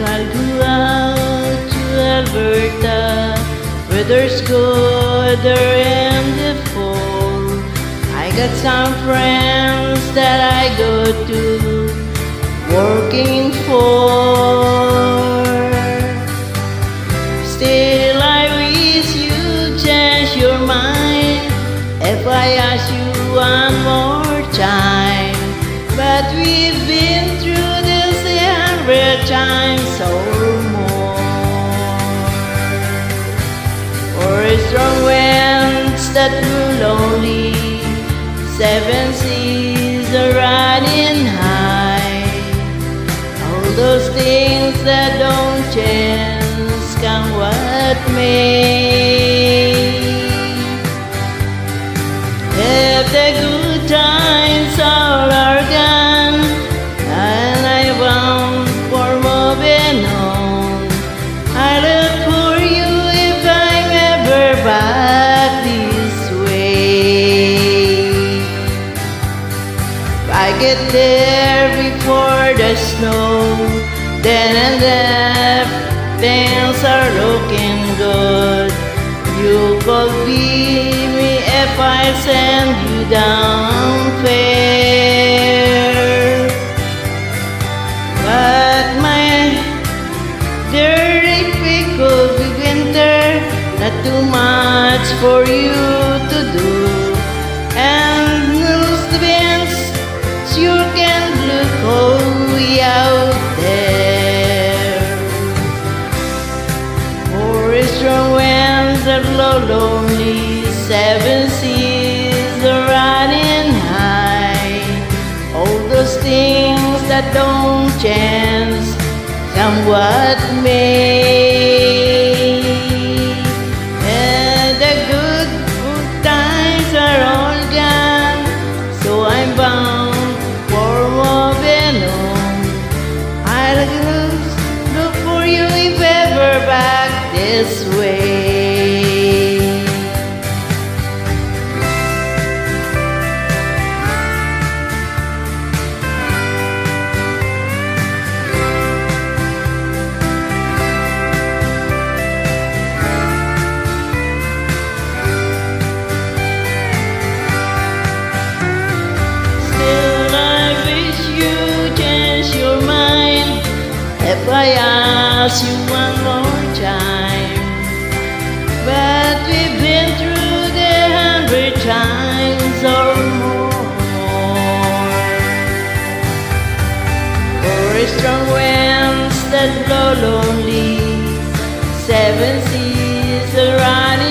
I'll go out to Alberta, where there's good and the fall. I got some friends that I go to working for. Still I wish you change your mind if I ask you one more time. But we've been through this 100 times or more. For strong winds that blew lonely, 7 seas are riding high. All those things that don't change, come what may. If the good times all are gone, and I want for moving on, I look for you if I'm ever back this way. If I get there before the snow, then and there things are looking good. You could be me if I send you down fair. But my dirty pickle be winter, not too much for you to do. And lose the winds, sure can look way out there. For strong winds that blow lonely, 7 seas are riding high. All those things that don't change, come what may. And the good times are all gone, so I'm bound for moving on. I'll look for you if ever back this way. If I ask you one more time, but we've been through the 100 times or more. For strong winds that blow lonely, 7 seas are running